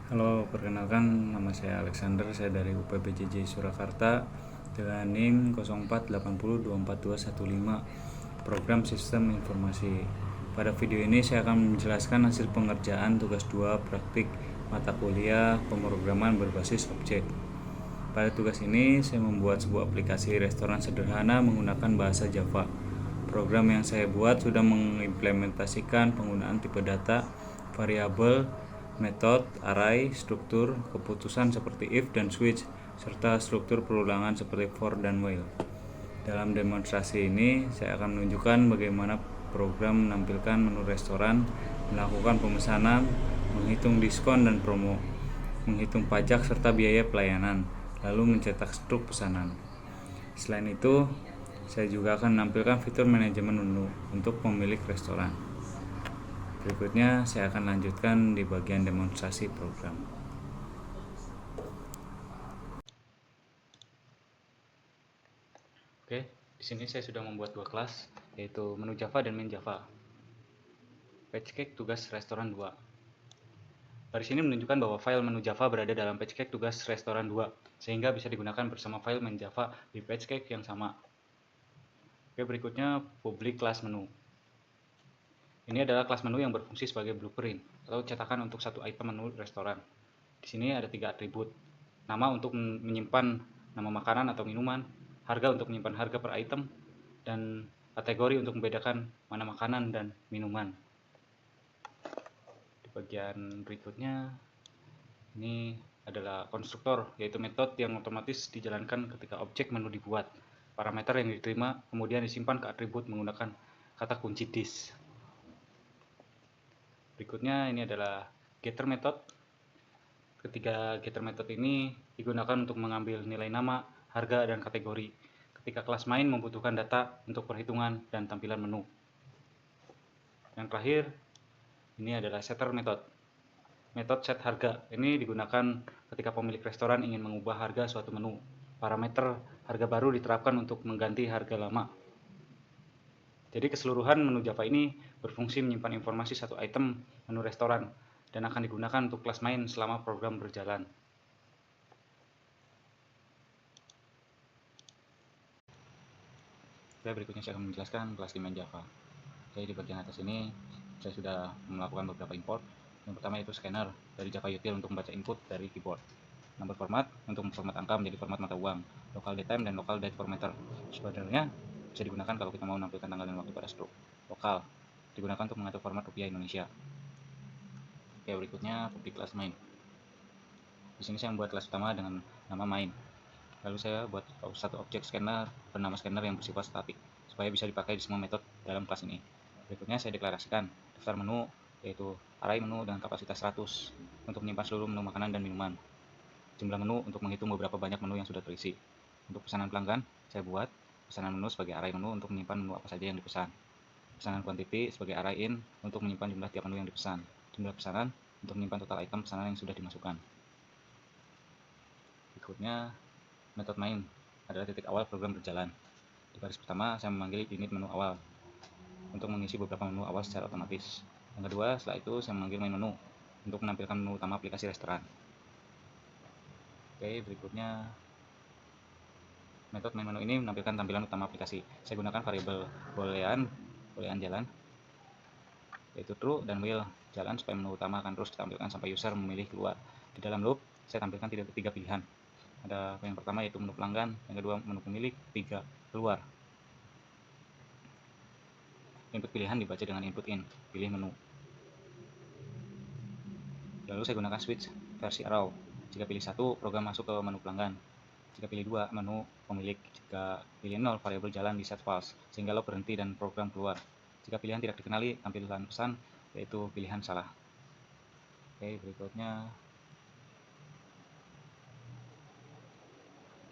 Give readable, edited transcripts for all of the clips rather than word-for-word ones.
Halo, perkenalkan nama saya Alexander, saya dari UPBJJ Surakarta dengan NIM 0480242215 Program Sistem Informasi. Pada video ini saya akan menjelaskan hasil pengerjaan tugas 2 praktik mata kuliah pemrograman berbasis objek. Pada tugas ini saya membuat sebuah aplikasi restoran sederhana menggunakan bahasa Java. Program yang saya buat sudah mengimplementasikan penggunaan tipe data, variabel, metode, array, struktur, keputusan seperti if dan switch, serta struktur perulangan seperti for dan while. Dalam demonstrasi ini, saya akan menunjukkan bagaimana program menampilkan menu restoran, melakukan pemesanan, menghitung diskon dan promo, menghitung pajak serta biaya pelayanan, lalu mencetak struk pesanan. Selain itu, saya juga akan menampilkan fitur manajemen menu untuk pemilik restoran. Berikutnya saya akan lanjutkan di bagian demonstrasi program. Oke, di sini saya sudah membuat dua kelas, yaitu menu Java dan main Java. Pagecake tugas restoran 2. Baris ini menunjukkan bahwa file menu Java berada dalam Pagecake tugas restoran 2, sehingga bisa digunakan bersama file main Java di Pagecake yang sama. Oke, berikutnya public class menu. Ini adalah kelas menu yang berfungsi sebagai blueprint atau cetakan untuk satu item menu restoran. Di sini ada 3 atribut. Nama untuk menyimpan nama makanan atau minuman, harga untuk menyimpan harga per item, dan kategori untuk membedakan mana makanan dan minuman. Di bagian berikutnya, ini adalah konstruktor, yaitu metode yang otomatis dijalankan ketika objek menu dibuat. Parameter yang diterima kemudian disimpan ke atribut menggunakan kata kunci this. Berikutnya ini adalah getter method. Ketiga getter method ini digunakan untuk mengambil nilai nama, harga, dan kategori ketika kelas main membutuhkan data untuk perhitungan dan tampilan menu. Yang terakhir, ini adalah setter method. Metode set harga ini digunakan ketika pemilik restoran ingin mengubah harga suatu menu. Parameter harga baru diterapkan untuk mengganti harga lama. Jadi keseluruhan menu Java ini berfungsi menyimpan informasi satu item menu restoran dan akan digunakan untuk kelas main selama program berjalan. Oke, berikutnya saya akan menjelaskan kelas di main Java. Jadi di bagian atas ini saya sudah melakukan beberapa import. Yang pertama itu scanner dari Java Util untuk membaca input dari keyboard. Number format untuk memformat angka menjadi format mata uang. Local datetime dan local date formatter. Sebenarnya bisa digunakan kalau kita mau menampilkan tanggal dan waktu pada stroke. Lokal digunakan untuk mengatur format rupiah Indonesia. Oke, berikutnya public class main. Di sini saya membuat kelas utama dengan nama main. Lalu saya buat satu objek scanner bernama scanner yang bersifat statik supaya bisa dipakai di semua metode dalam kelas ini. Berikutnya saya deklarasikan daftar menu, yaitu array menu dengan kapasitas 100 untuk menyimpan seluruh menu makanan dan minuman. Jumlah menu untuk menghitung beberapa banyak menu yang sudah terisi. Untuk pesanan pelanggan, saya buat pesanan menu sebagai array menu untuk menyimpan menu apa saja yang dipesan. Pesanan quantity sebagai array in untuk menyimpan jumlah tiap menu yang dipesan. Jumlah pesanan untuk menyimpan total item pesanan yang sudah dimasukkan. Berikutnya, metode main adalah titik awal program berjalan. Di baris pertama, saya memanggil unit menu awal untuk mengisi beberapa menu awal secara otomatis. Yang kedua, setelah itu saya memanggil main menu untuk menampilkan menu utama aplikasi restoran. Oke, berikutnya metode main menu ini menampilkan tampilan utama aplikasi. Saya gunakan variabel boolean jalan, yaitu true dan while jalan supaya menu utama akan terus ditampilkan sampai user memilih keluar. Di dalam loop, saya tampilkan tiga pilihan. Ada yang pertama yaitu menu pelanggan, yang kedua menu pemilik, tiga keluar. Input pilihan dibaca dengan input in, pilih menu. Lalu saya gunakan switch versi arrow. Jika pilih 1, program masuk ke menu pelanggan. Jika pilih 2, menu pemilik. Jika pilih 0, variabel jalan di set false, sehingga log berhenti dan program keluar. Jika pilihan tidak dikenali, tampilan pesan, yaitu pilihan salah. Oke, berikutnya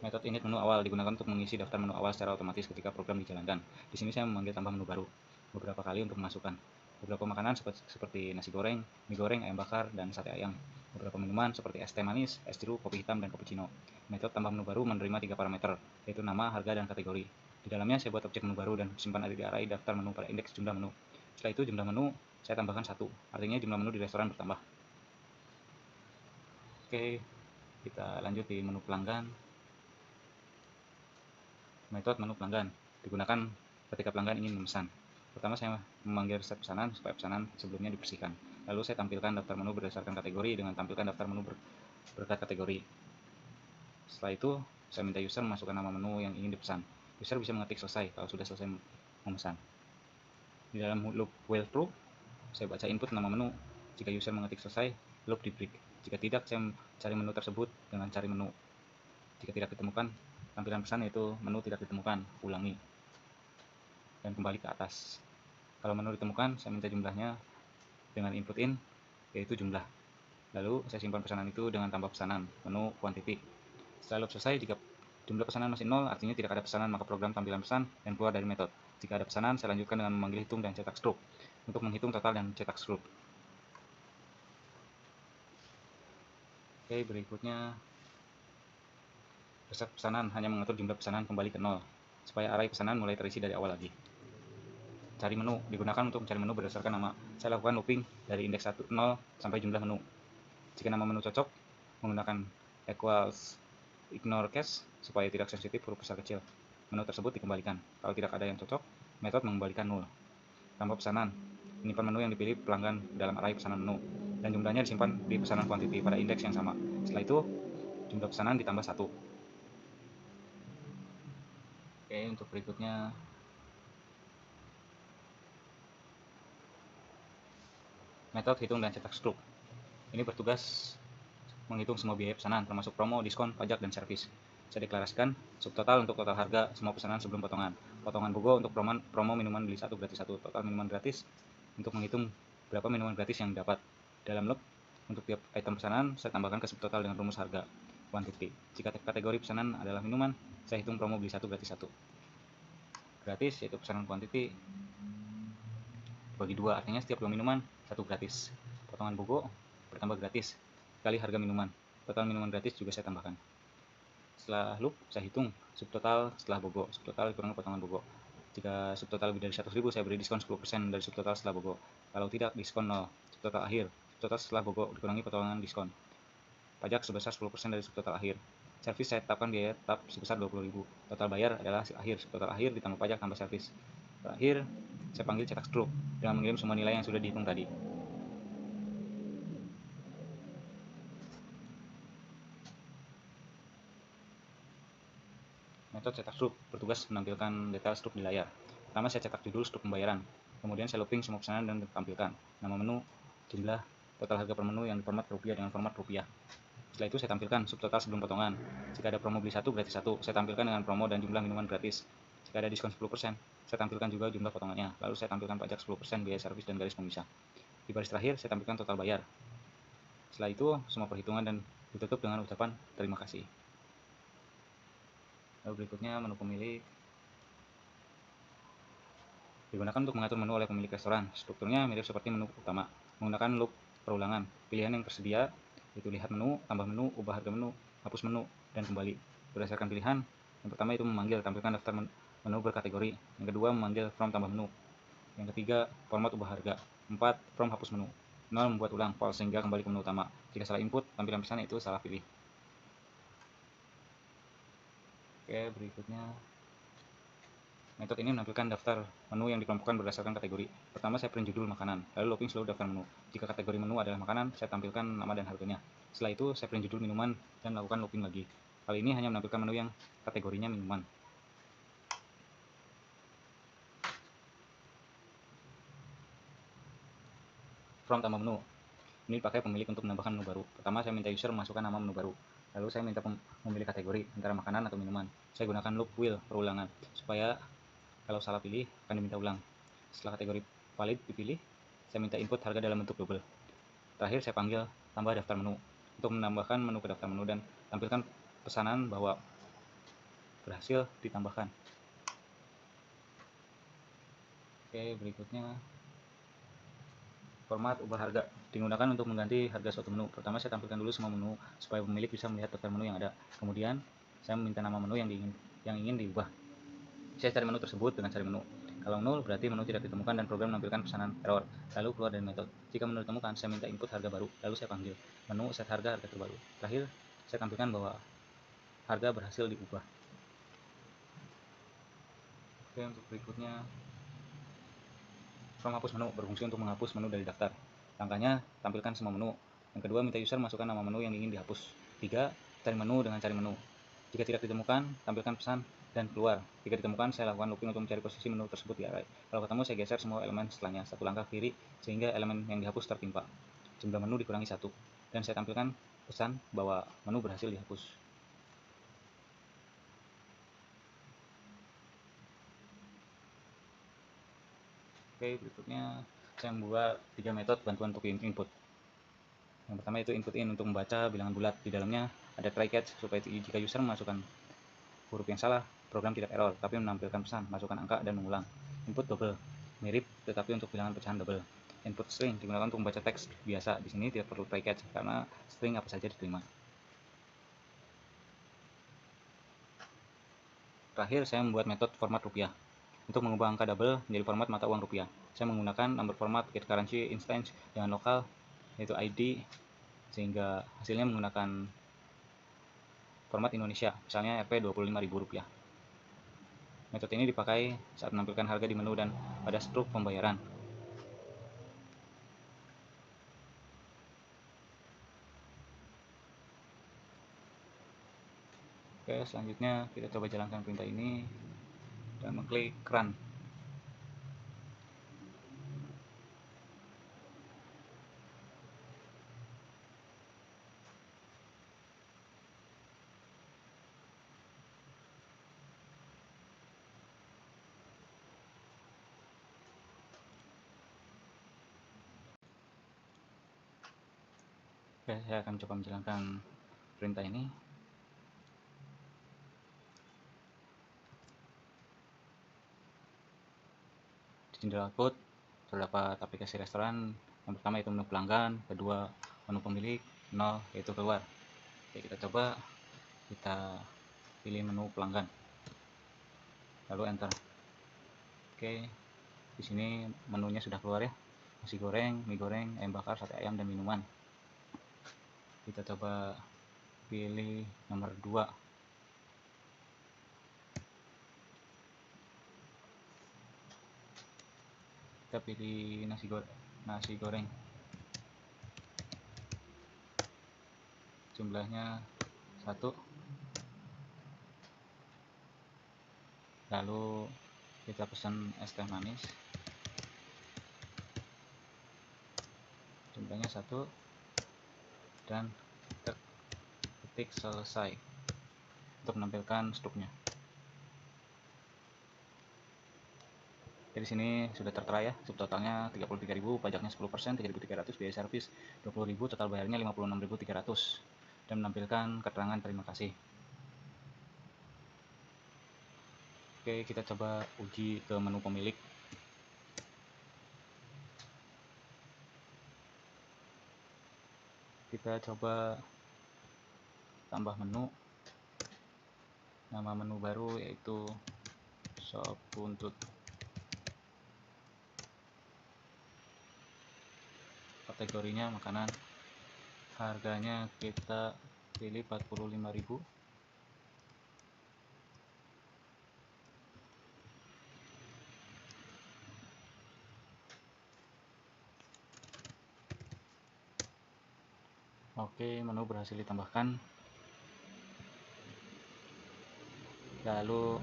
metode init menu awal digunakan untuk mengisi daftar menu awal secara otomatis ketika program dijalankan. Di sini saya memanggil tambah menu baru beberapa kali untuk memasukkan beberapa makanan seperti nasi goreng, mie goreng, ayam bakar, dan sate ayam. Beberapa minuman seperti es teh manis, es jeruk, kopi hitam, dan cappuccino. Metode tambah menu baru menerima 3 parameter, yaitu nama, harga, dan kategori. Di dalamnya saya buat objek menu baru dan simpan di array daftar menu pada indeks jumlah menu. Setelah itu jumlah menu saya tambahkan 1, artinya jumlah menu di restoran bertambah. Oke, kita lanjut di menu pelanggan. Metode menu pelanggan digunakan ketika pelanggan ingin memesan. Pertama, saya memanggil resep pesanan supaya pesanan sebelumnya dibersihkan. Lalu saya tampilkan daftar menu berdasarkan kategori dengan tampilkan daftar menu berkat kategori. Setelah itu, saya minta user memasukkan nama menu yang ingin dipesan. User bisa mengetik selesai kalau sudah selesai memesan. Di dalam loop while true, saya baca input nama menu. Jika user mengetik selesai, loop di break. Jika tidak, saya cari menu tersebut dengan cari menu. Jika tidak ditemukan, tampilan pesan yaitu menu tidak ditemukan, ulangi. Dan kembali ke atas. Kalau menu ditemukan, saya minta jumlahnya dengan input in, yaitu jumlah. Lalu saya simpan pesanan itu dengan tambah pesanan, menu quantity. Setelah loop selesai, jika jumlah pesanan masih 0, artinya tidak ada pesanan, maka program tampilan pesan dan keluar dari metode. Jika ada pesanan, saya lanjutkan dengan memanggil hitung dan cetak struct untuk menghitung total dan cetak struct. Oke, berikutnya resep pesanan hanya mengatur jumlah pesanan kembali ke 0 supaya array pesanan mulai terisi dari awal lagi. Cari menu digunakan untuk mencari menu berdasarkan nama. Saya lakukan looping dari indeks 1, 0 sampai jumlah menu. Jika nama menu cocok, menggunakan equals ignore cache supaya tidak sensitif huruf besar kecil. Menu tersebut dikembalikan. Kalau tidak ada yang cocok, metode mengembalikan null. Tambah pesanan, menyimpan menu yang dipilih pelanggan dalam array pesanan menu, dan jumlahnya disimpan di pesanan quantity pada indeks yang sama. Setelah itu, jumlah pesanan ditambah 1. Oke, untuk berikutnya metode hitung dan cetak struct. Ini bertugas menghitung semua biaya pesanan termasuk promo, diskon, pajak, dan servis. Saya deklarasikan subtotal untuk total harga semua pesanan sebelum potongan. Potongan BOGO untuk promo minuman beli 1 gratis 1. Total minuman gratis untuk menghitung berapa minuman gratis yang dapat. Dalam loop, untuk tiap item pesanan, saya tambahkan ke subtotal dengan rumus harga quantity. Jika kategori pesanan adalah minuman, saya hitung promo beli 1 gratis 1. Gratis yaitu pesanan quantity bagi 2, artinya setiap 2 minuman 1 gratis. Potongan BOGO bertambah gratis kali harga minuman. Total minuman gratis juga saya tambahkan. Setelah loop, saya hitung subtotal setelah BOGO. Subtotal dikurangi potongan BOGO. Jika subtotal lebih dari 100.000, saya beri diskon 10% dari subtotal setelah BOGO. Kalau tidak, diskon 0. Subtotal akhir. Subtotal setelah BOGO dikurangi potongan diskon. Pajak sebesar 10% dari subtotal akhir. Servis saya tetapkan biaya tetap sebesar 20.000. Total bayar adalah akhir. Subtotal akhir ditambah pajak tambah servis. Terakhir, saya panggil cetak struct dengan mengirim semua nilai yang sudah dihitung tadi. Metode cetak struct bertugas menampilkan detail struct di layar. Pertama, saya cetak judul struct pembayaran. Kemudian saya looping semua pesanan dan tampilkan nama menu, jumlah, total harga per menu yang diformat rupiah dengan format rupiah. Setelah itu saya tampilkan subtotal sebelum potongan. Jika ada promo beli 1 gratis 1, saya tampilkan dengan promo dan jumlah minuman gratis. Jika ada diskon 10%, saya tampilkan juga jumlah potongannya. Lalu saya tampilkan pajak 10%, biaya servis, dan garis pemisah. Di baris terakhir, saya tampilkan total bayar. Setelah itu, semua perhitungan dan ditutup dengan ucapan terima kasih. Lalu berikutnya menu pemilik digunakan untuk mengatur menu oleh pemilik restoran. Strukturnya mirip seperti menu utama, menggunakan loop perulangan. Pilihan yang tersedia yaitu lihat menu, tambah menu, ubah harga menu, hapus menu, dan kembali. Berdasarkan pilihan, yang pertama itu memanggil tampilkan daftar menu berkategori. Yang kedua memanggil from tambah menu. Yang ketiga format ubah harga. 4 from hapus menu. 0 membuat ulang false sehingga kembali ke menu utama. Jika salah input, tampilan pesan itu salah pilih. Oke, berikutnya metode ini menampilkan daftar menu yang dikelompokkan berdasarkan kategori. Pertama, saya print judul makanan, lalu looping seluruh daftar menu. Jika kategori menu adalah makanan, saya tampilkan nama dan harganya. Setelah itu, saya print judul minuman dan lakukan looping lagi. Kali ini hanya menampilkan menu yang kategorinya minuman. From tambah menu. Ini dipakai pemilik untuk menambahkan menu baru. Pertama, saya minta user memasukkan nama menu baru. Lalu saya minta memilih kategori antara makanan atau minuman. Saya gunakan loop while perulangan supaya kalau salah pilih akan diminta ulang. Setelah kategori valid dipilih, saya minta input harga dalam bentuk double. Terakhir saya panggil tambah daftar menu untuk menambahkan menu ke daftar menu dan tampilkan pesanan bahwa berhasil ditambahkan. Oke, berikutnya format ubah harga digunakan untuk mengganti harga suatu menu. Pertama, saya tampilkan dulu semua menu supaya pemilik bisa melihat daftar menu yang ada. Kemudian saya meminta nama menu yang ingin diubah. Saya cari menu tersebut dengan cari menu. Kalau 0 berarti menu tidak ditemukan dan program menampilkan pesanan error. Lalu keluar dari metode. Jika menu ditemukan, saya minta input harga baru. Lalu saya panggil menu set harga terbaru. Terakhir, saya tampilkan bahwa harga berhasil diubah. Oke, untuk berikutnya, from hapus menu berfungsi untuk menghapus menu dari daftar. Langkahnya, tampilkan semua menu. Yang kedua, minta user masukkan nama menu yang ingin dihapus. 3, cari menu dengan cari menu. Jika tidak ditemukan, tampilkan pesan dan keluar. Jika ditemukan, saya lakukan looping untuk mencari posisi menu tersebut di array. Kalau ketemu, saya geser semua elemen setelahnya satu langkah kiri sehingga elemen yang dihapus tertimpa. Jumlah menu dikurangi 1. Dan saya tampilkan pesan bahwa menu berhasil dihapus. Oke, berikutnya saya membuat 3 metode bantuan untuk input. Yang pertama itu input in untuk membaca bilangan bulat. Di dalamnya ada try catch supaya jika user memasukkan huruf yang salah, program tidak error, tapi menampilkan pesan, masukkan angka dan mengulang. Input double, mirip tetapi untuk bilangan pecahan double. Input string digunakan untuk membaca teks biasa. Di sini tidak perlu try catch karena string apa saja diterima. Terakhir saya membuat metode format rupiah. Untuk mengubah angka double menjadi format mata uang rupiah, saya menggunakan number format get currency instance dengan lokal yaitu ID, sehingga hasilnya menggunakan format Indonesia, misalnya Rp25.000. Metode ini dipakai saat menampilkan harga di menu dan pada struk pembayaran. Oke, selanjutnya kita coba jalankan perintah ini dan mengklik run. Oke, saya akan coba menjalankan perintah ini. Di jendela code terdapat aplikasi restoran. Yang pertama itu menu pelanggan, kedua menu pemilik, 0 yaitu keluar. Oke, kita coba, kita pilih menu pelanggan, lalu enter. Oke, di sini menunya sudah keluar ya, nasi goreng, mie goreng, ayam bakar, sate ayam, dan minuman. Kita coba pilih nomor 2. Kita pilih nasi goreng. Jumlahnya 1. Lalu kita pesan es teh manis. Jumlahnya 1. Dan ketik selesai untuk menampilkan struknya. Jadi sini sudah tertera ya, subtotalnya 33.000, pajaknya 10%, 3.300, biaya servis 20.000, total bayarnya 56.300, dan menampilkan keterangan terima kasih. Oke, kita coba uji ke menu pemilik. Kita coba tambah menu, nama menu baru yaitu sop buntut. Kategorinya makanan, harganya kita pilih 45.000. Oke, menu berhasil ditambahkan. Lalu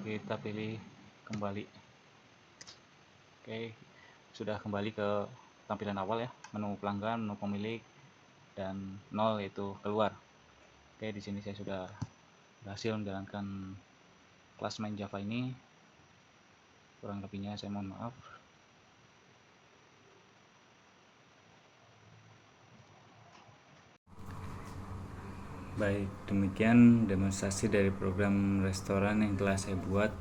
kita pilih kembali. Oke, sudah kembali ke tampilan awal ya, menu pelanggan, menu pemilik, dan 0 yaitu keluar. Oke, di sini saya sudah berhasil menjalankan kelas main Java ini. Kurang lebihnya saya mohon maaf. Baik, demikian demonstrasi dari program restoran yang telah saya buat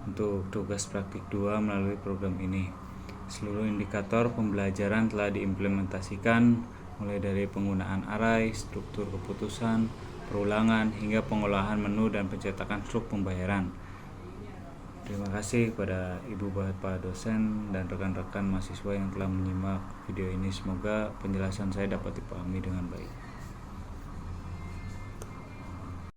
untuk tugas praktik 2 melalui program ini. Seluruh indikator pembelajaran telah diimplementasikan, mulai dari penggunaan array, struktur keputusan, perulangan, hingga pengolahan menu dan pencetakan struk pembayaran. Terima kasih kepada Ibu Bapak dosen dan rekan-rekan mahasiswa yang telah menyimak video ini. Semoga penjelasan saya dapat dipahami dengan baik.